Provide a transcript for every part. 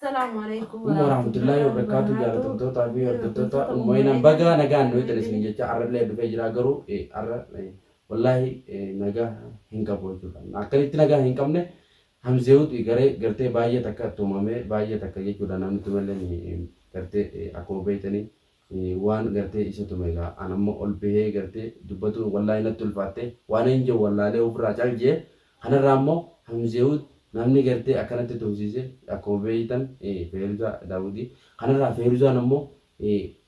السلام عليكم ورحمة الله وبركاته. جالت الدوتا بي الدوتا وين بقى نجان نويت الاسم جت عرب لي بفجر أجرو عرب والله نجا هنكا بوجودا أكلت نجا هنكمنه هم زود إجارة قرتي باية تكا تومامه باية تكا يجودا نام تملني قرتي أكو بيتني وان قرتي إيش توميلا أنا مو ألبيه قرتي دبتو والله نتول فاتي وانا إنجو والله له أفرا جالجي أنا رامو هم زود namni gartee akkanatti toosise akkuma beeytan Feeruza Daawudii kanarraa Feeruzaan ammoo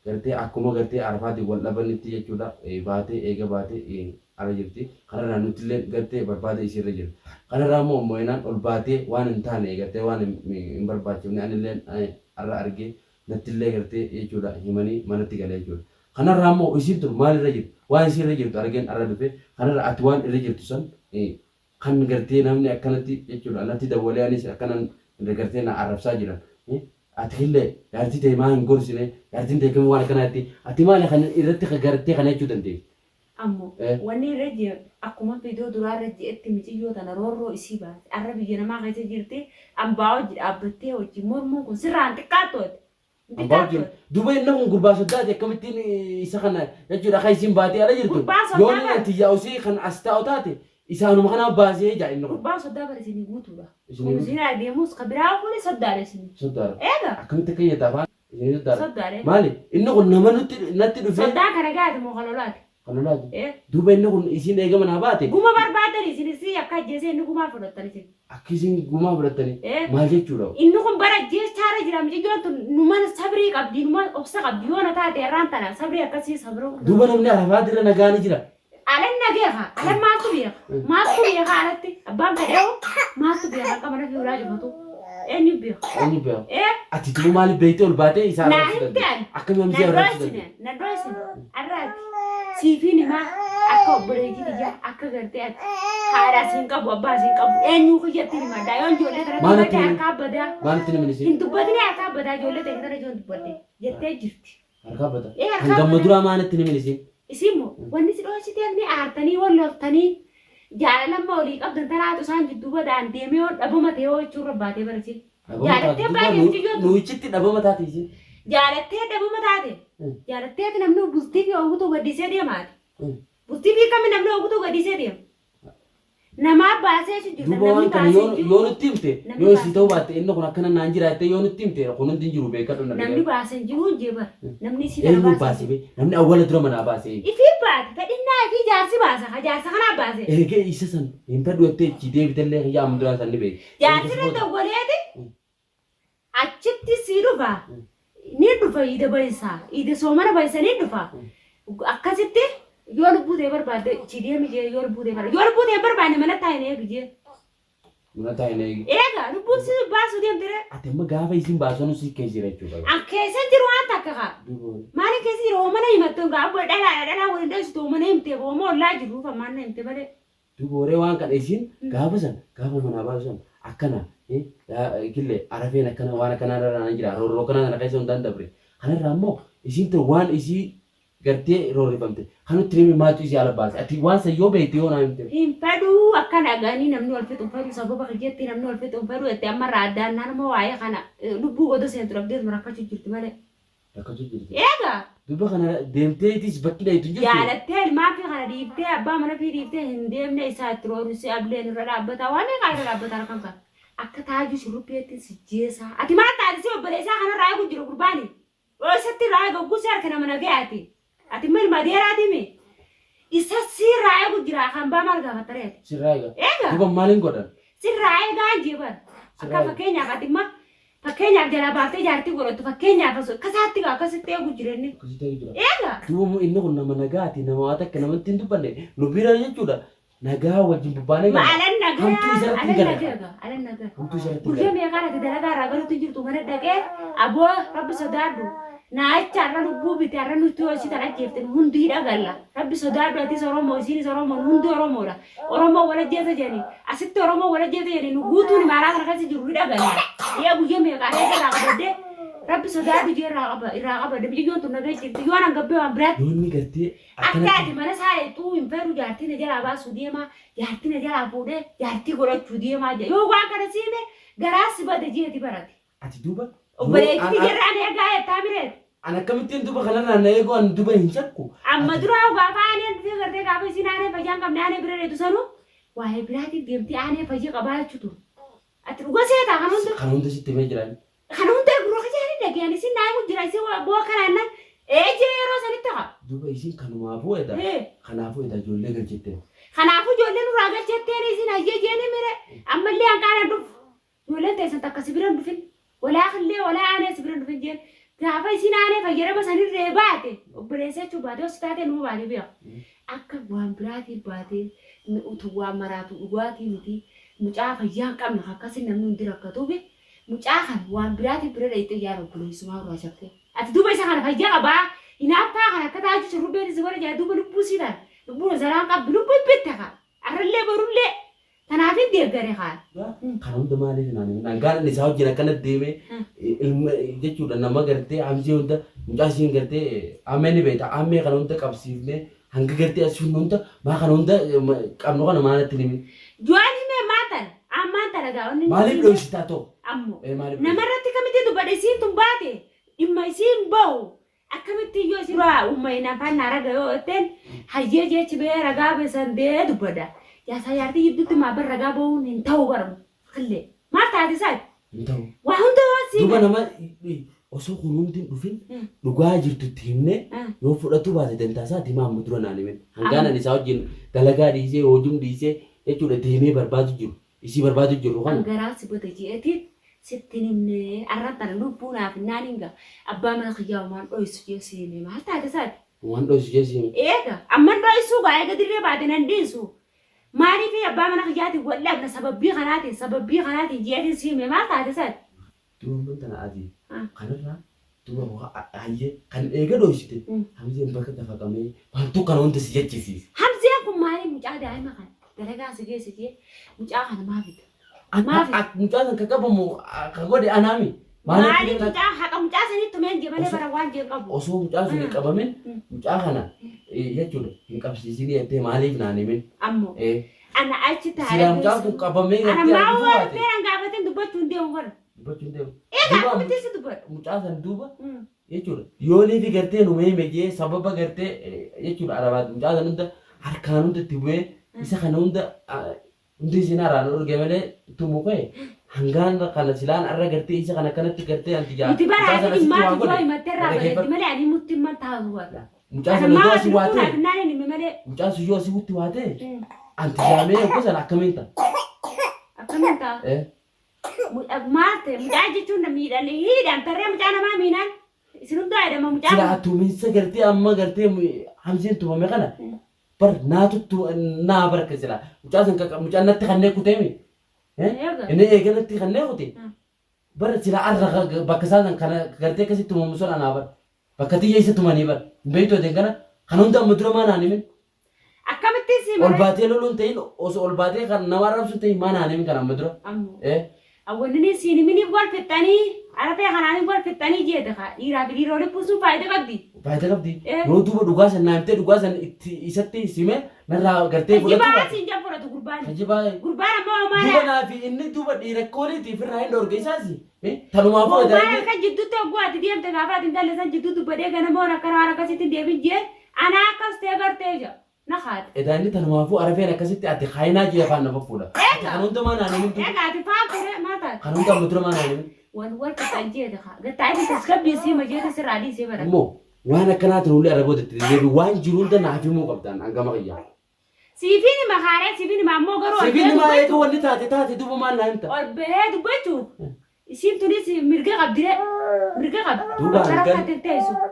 gartee akkuma gartee Arafaatti wal dhabanitti jechuudha baatee eega baatee ala jirti kanarraa nuti illee gartee barbaade isiirra jira kanarraa ammoo moo'inaan ol baatee waan hin taane gartee waan hin barbaachifne anillee arra argee natti illee gartee jechuudha himanii manatti galee jechuudha kanarraa ammoo isiin tun maalirra jirti waan isiirra jirtu argeen arra dhufe kanarraa ati waan irra jirtu san kan gartee namni akkanatti jechuudha alatti dawalee anis akkanan gartee na arrabsaa jiran ati illee yaartii ta'e maa hin gorsine yaartiin ta'e waan akkanaatti ati maali kan irratti gartee kana jechuu dandeessi. Ammoo wanni irra jiru akkuma viidiyoo duraa irra jiretti miciyyoo tana roorroo isii baate arra biyya namaa keessa jirti ambaa hojii dhaabbattee hojii mormuun kun sirraan xiqqaattooti. Ambaa hojii duuba inni kun gurbaa soddaati akkamittiin isa kana jechuudha kan isiin baatee ala jirtu yoon ati yaa'usii kan as taa'u taate. Isaanuma kana baasee jaa'in nuqu. Gurbaan soddaa bara isinii guutuudha. Isin adeemus kabiraa kuni soddaadha isinii. Soddaadha. Eega. Akkamitti akka yeetaa fa'aa isinii soddaadha. Soddaadha. Maali inni kun nama natti dhufee. Soddaa kana gaati moo kalolaati. Kalolaati. Duuba inni kun isiin eegama naa baate. Guma barbaadani isinis akka ajjeesee inni gumaa fudhattani isin. Akka isin gumaa fudhattani. Maal jechuudha. Inni kun bara ajjeechaara jira miciyyoon tun numan sabrii qabdi numan obsa qabdi yoona taate irraan tana sabrii akkasii sabruu. Duuba namni arafaa dirra nagaani jira. Alan nageha, alan maatu biya. Maatu biya alatti. Abbaan fedheewu maatu biya akka mana fi ulaa jifatu. Eenyu biya. Eenyu biya. Ati tuu maali beeytee ol baatee isaa irratti fudhate. Akkami amjii irratti fudhate. Nadroosine. Arraati. Siifiin himaa akka obboleetii tiyyaa akka gartee ati haadhaa siin qabu abbaa siin qabu eenyu kiyyatti himaa daayoon ijoollee kana dubbate harka abbadaa. Maalitti namni siin? Hin dubbatine harka abbadaa ijoollee ta'e kana ijoon dubbatte jettee jirti. Harka abbadaa. Kan gamma duraa maalitti namni siin? Isimu wanni si dhoositee ni aartanii wal loftanii jaalalama olii qabdan tanaatu isaan jidduuba daan deemee dhabama ta'ee hojjechuu rabbaatee barate. Jaalattee baay'ee jijjiirtu. Nuyichitti dhabama taate isin. Jaalattee dhabama taate. Jaalattee namni bultii fi oguutu gaddisee deemaati. Bultii fi kami namni oguutu gaddisee deema. Nama baasee jijjiirtu. Duuba waan kana yoo nutti himte yoo si ta'uu baatte inni kun akkana naan jiraatte yoo nutti himte kun hundi jiru beekadhu na namni baasee jiru jeeba. Namni si dhala baasee. Namni awwaala dura manaa baasee. Ifi baate fedhinnaa fi jaarsi baasa jaarsa kanaa baasee. Eegee isa san hin fedhu jettee ichi deebitellee yaa muduraan san ni beeku. Jaarsi irratti awwaaleeti achitti si dhufa. Ni dhufa ida bayisaa ida soomana bayisa ni dhufa. Akkasitti yoo lubbuu ta'e barbaadde ichi deemi jee yoo lubbuu ta'e barbaadne mana taa'in eegi jee. Mana taa'in eegi. Eega lubbuun si baasu deemtere. Ati amma gaafa isin baasonu si keessa jira jechuudha. An keessa jiru waan takka kaa. Maali keessa jiru oomana himattu gaafa dhalaa waliin dheessitu oomana himtee oomana ollaa jiru famaan himte malee. Dubooree waan kana isin gaafa san gaafa manaa baasu san akkana killee arafeen akkana waan akkanaa irra jira roorroo kanaa keessa hundaan dabre. Kanarraa immoo isin tun waan isii gartee roorrifamte kanutti nimi maatu isii ala baase ati waan san yoo beekte yoo naa himte. Hin fedhuu akkana ganii namni wal fixu fedhu sababa kiyyetti namni wal fixu fedhu itti amma raadaan nama waa'ee kana lubbuu godoo seentu dhabdee rakkachuu jirti malee. Rakkachuu jirti. Eega. Duuba kana deemteetis bakki dheetu jirti. Jaalattee ilmaa fi kana dhiiftee abbaa mana fi dhiiftee hin deemne isaa itti roorrisee ableen irra dhaabbata waan meeqaa irra dhaabbata harkaan kan. Akka taaju shurrubbeetti si jeesaa. Ati maal taatisi obboleessaa kana raayuu jiru gurbaani. Oosatti raayuu gogguusee harka nama nagayaati. Ati mal madeeraati mi? Isa sirraayuu jira kan baa maal gaafattareeti. Sirraayuu. Eega. Duuba maaliin godhan? Sirraayuu gaan jeeban. Akka fakkeenyaaf ati ma fakkeenyaaf jala baaftee jaartii godhattu fakkeenyaaf osoo akkasaatti akkasitti eegu jireenya. Akkasitti eegu jira. Eega. Duuba inni kun nama nagaati nama waa takka namatti hin dubbanne nu bira jechuudha. Nagaa wajjin bubbaanee gala. Maalan nagaa. Hamtuu isarratti gala. Alan nagaa. Hamtuu isarratti gala. Gurguree meeqaan ati dalagaa irraa galuutti jirtu mana dhaqee aboo rabbi sodaadhu. Naacha arra lubbuu biti arra nuti hoji tan ajjeefte hundi dhagalla. Rabbi sodaadhu ati Oromoo isinis Oromoo hundi Oromoodha. Oromoo wala jeeta jedhani. Asitti Oromoo wala jeeta jedhani nu guutuun maaraa kana keessa jiru dhagalla. Yaa guyyaa meeqaan irraa qabadde rabbi sodaadhu jee irraa qabadde biyyoon tun nagaa jirti yoo nan gabbee waan biraatti. Yoonni gartee akka ati mana saayituu hin fedhu jaartiin jalaa baasuu deemaa jaartiin jalaa fuudhee jaartii godhachuu deemaa yoo waan kana siime garaasi bade jeeti barate. ati duuba. Obboleetti jiraan eegaa taamireet. Ana kamittiin duuba kanarraa na eeguu an duuba hin shakku. Amma duraa gaafa aaneen fi gartee gaafa isin aanee fayyaan qabne aanee bira dheetu sanuu waa'ee biraatiin deemtee aanee fayyee qabaachuutu. Ati dhuga seetaa kan hunda. Kan hunda sitti mee jiran. Kan hunda gurra kajaani dhageen isin naamu jira isin bu'a kanaan ejee yeroo sanitti haa. Duuba isin kanumaafuu edha. Kanaafuu edha ijoollee galchette. Kanaafuu ijoollee nurraa galchetteen isin hayyee jeeni mire ammallee hanqaana dhufu. Ijoolleen teessan takka sibiran dhufin. Walaa killee walaa aanee sibiran dhufin jeen. Gaafa isin aanee fayyadama sanirree baate obboleessa jechuun baate hosi taatee nuu baate beeku. Akka waan biraatiin baatee utuu waan maraatu dhugaatii miti. Mucaa fayyaa hin qabne akkasii namni hundi rakkatuufi mucaa kan waan biraatiin bira dheettee yaara obboleessummaa irraa shakkee. Ati duuba isa kana fayyaa qabaa hinaaffaa kan akka taa'aa jiru rubbeen isa bara jaa duuba lubbuu siitaan lubbuun zaraan qabdu lubbuu bitte kan arrallee barullee kanaaf hin deeggare kaan. Kan hunda maaliif nangaan isaa wajjin akkana deemee ilma jechuudha nama gartee amsii hunda mucaa isiin gartee ammee ni beekta ammee kana hunda qabsiifnee hanga gartee asiin hunda maa kana hunda qabnu kana maalatti nimi. Juwaan himee maatan ammaan talagaa onni. Maaliif dhoositaa ta'u? Ammoo namarratti kamitti dubbadhe isiin tun baate dhimma isiin bahu akkamitti iyyoo isin waa uummayin afaan raga yoo ta'een hayyee jechi bee ragaa beesan bee dubbada. Yaasaa yaartii gidduutti maabar ragaa bahuun hin ta'u baramu. Killee maal taate isaati? Hin ta'u. Waa hunda waan siin. Duuba nama osoo kun hundi dhufin dhugaa jirtutti himne yoo fudhatu baate dantaasaa diimaa amma dura naan himin. Hangaanan isaa wajjin dalagaa dhiisee hojiin dhiisee jechuudha deemee barbaadu jiru. Isii barbaadu jiru kana. Garaa si bota jeetiin sittiin himne arratan lubbuunaaf naan hinga abbaa mana kiyyaa waan dho'isu jeesiine maal taate isaati? Waan dho'isu jeesiine. Eega amman dho'isuu gaa eega dirree baate nan dhiisu. Maaliif abbaa mana kiyyaatiin wal'aagna sababbii kanaatiin jeetiin siime maal taate isaati? Duuba tana adii kanarraa duuba hayyee kan eega dho'isite hamzeen bakka dafaqamee wantu kana hunda si jechisiisa. Hamzeen kun maaliif mucaa daa'ima kana dalagaa si geessitee mucaa kana maafita? Mucaa san kaqabamu kan godhe anaami. Maaliif mucaa haqa mucaa sanitti tumeen jemalee bara waan jeen qabu. Osoo mucaa sun hin qabamin mucaa kana jechuudha hin qabsiisinii jettee maaliif naan himin. Ammoo ana achi taa'ee. Silaa mucaa kun qabamee gartee. Ana maa waan ta'een gaafateen dubbachuun deemu bara. Dubbachuun deemu. Eegaa akkamitti si dubbatu? Mucaa san duuba jechuudha yoonii fi gartee nu meemee sababa gartee jechuudha arabaati mucaa san hunda harkaan hunda itti bu'ee isa kana hunda hundi isin haraan urge malee tumu ka'e hangaan kana silaan arra gartee isa kana kanatti gartee anti jaa. Itti bara ati maati boo himattee irraa bareetti malee ani mutti himman taa'u warra. Mucaa sana yoo asii waatee. Mucaa sun yoo asii wutti waatee anti jaamee gosan akkamiin ta'a? Akkamiin ta'a? Maate mucaa jechuun miidhanii hiidhaan tarree mucaa namaa miinaan isin hundaa jedhama mucaa. Silaa tuuminsa gartee amma gartee hamsiin tumame kana. Bar naatu naa barka sila mucaa san mucaa natti kannee kuteemi inni eeganatti kannee kute bar sila arra bakka isaan kana gartee akkasitti tumamu sun anaa bar bakka xiyya isa tumanii bar beeytoo ta'in kana kan hunda amma dura maa naan himin akkamitti si ol baatee loluun ta'in osoo ol baatee kan nama arrabsu ta'in maa naan himin kan amma dura. Awwaalni siin himiniif wal fixxanii arafee kanaaniif wal fixxanii jeeta kaa dhiiraa fi dhiiroo dhiphuun faayidaa qabdi. Faayidaa qabdi. Yoo duuba dhugaa san naamtee dhugaa san isatti simee narraa gartee fudhatu. Jibaa siin jaa fudhatu gurbaan. Jibaa. Gurbaan ammoo maala. Duuba naa fi inni duuba dhiira kooliitiif irraa hin dhoorge isaasi. Tanumaa fudhata. Gurbaan akka jidduutti hogguu ati deemte gaafa ati intalli san jidduu dubbadee ganama waan akkana waan akkasitti deebiin jee anaa akkas ta'e gartee jira. Nahaat. Edaanni tanumaafuu arafeen akkasitti ati haayinaa jee afaan nama fuudha. Kan hunda maa naan himin. Ati faafure maata. Kan hunda amma dura maa naan himin. Wan warqatan jeeta haa. Gattaayi tasgabbii sii majeeta sirraadhii sii bara. Immoo waan akkanaatiin ullee araboota itti deebi waan jiru hunda naaf himuu qabdaan hangama qiyyaa. Siifini makaaree siifini maammoo garuu. Siifini maa eega wanni taate duuba maal naa himta. Ol bahee dubbachuu. Isin tunis mirga qabdire. Mirga qabdi. Duuba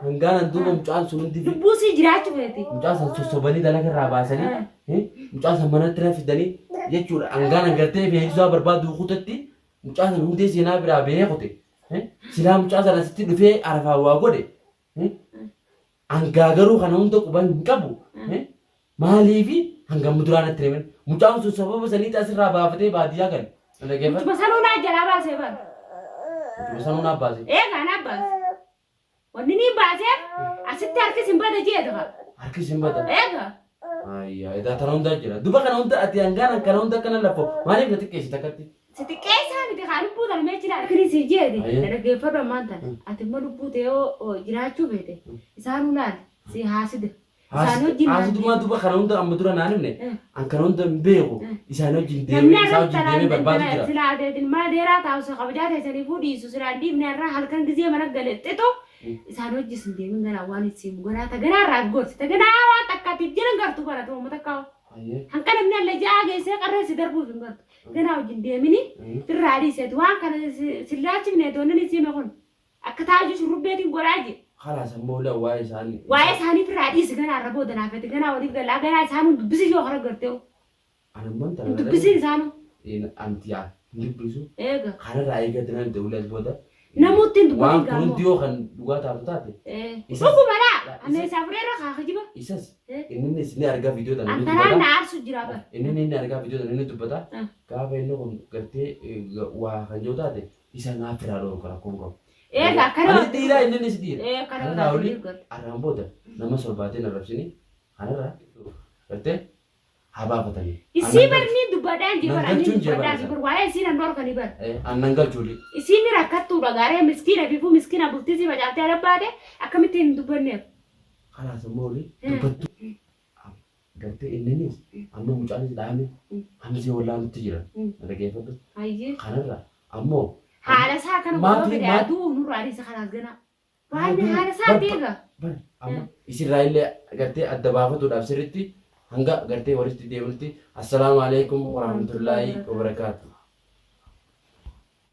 hangaan duuba mucaan sun hundi. Lubbuu sii jiraachuu feeti. Mucaa san sossobanii dalaga irraa baasanii mucaa san manatti na fidanii jechuudha hangaan gartee feesisaa barbaadu kutatti mucaa san hundee seenaa biraa beekute silaa mucaa san asitti dhufee arafaa waa godhe hangaa garuu kana hunda quban hin qabu maaliifi hanga muduraan itti himin mucaan sun sababa sanii asirraa baafatee baadiyyaa gale. Mutuma sanuu naa jalaa baasee bara. Mutuma sanuu naa baasee. Eegaa naa baasee. Wanni ni baasee asitti harkis hin bada jeeta. Harkis hin bada. Eegaa. Ayyaa edaa kana hundaa jira. Duba kana hunda ati hangaan kana hunda kana lafoo maaliif na xiqqeessite akkatti? Si xiqqeessaa miti خالد بودا الميتي لا كريسي جيدي أيه. أنا كيف فرد ما أنت أتم بودا أو جراتشو بيته إسانو نال سي حاسد إسانو جين حاسد ما تبغى خلون ده أم ترى نانمني أن خلون ده بيهو إسانو جين ديمي نمنا إسانو رب جين ديمي برباد تلا كذا سلا ده ما ديرا تاو سخبجات هسني فودي سوسرا دي من الرا هلكن جزية من الجلت تتو إسانو جسم دي من جنا وان يسيم جنا تجنا راجوت تجنا وان تكاتي جنا قرطو برا تو متكاو هنكن من اللي جاء جيسة قرر سيدربو جنقر جنا وجين ديمني ترادي سيد وان كان سلاتي من دون نسيم يكون أكتاجو شرب بيتي قراجي خلاص مولا وايس هاني وايس هاني ترادي سجنا ربو دنا فت جنا ودي قال لا جنا سانو بس يجوا خرج قرتيو أنا ما أنت بس سانو إن أنت يا نجيبسو إيه خلاص رأيك تنا دولة بودا نموتين وان دبوتين كون ديو خن دوغا تابتاتي سوكو ملا أنا سافريرا خاخجيبا إساس إنني سني أرجع فيديو ده أنت أنا نعرف سجرابا إنني أرجع فيديو ده تبتا كاب إنه كرتي وخنجوتاتي إسا نافرارو كلا كونغو إيه لا كانوا أنا تيلا إنني سدير إيه كانوا أنا أولي داخلين أرام بودا نما سولباتي نرفسني أنا را كرتي هبا فتني isibarni dubadaan jibar ani Nangalchuun dubadaan jibar. jibar waa'ee isiin andor kan ibar annangal juli isiin rakkattuudha gaaree miskiina bifu miskiina bultii si bacaatee adabbaate akkamitti hin dubbanneef خلاص مولي دبتو قلت إنني أمو مجاني دامي همزي ولا متجرا هذا كيف بس hayyee خنرا أمو haala isaa kana Maatii- godhoo fedhe aduu nurraa dhiisa kanaas gana waan haala isaa deega بل أما إسرائيل اللي قلت الدبابة تداب سرتي هنگا قلت ورثتي ديمتي السلام عليكم ورحمة الله وبركاته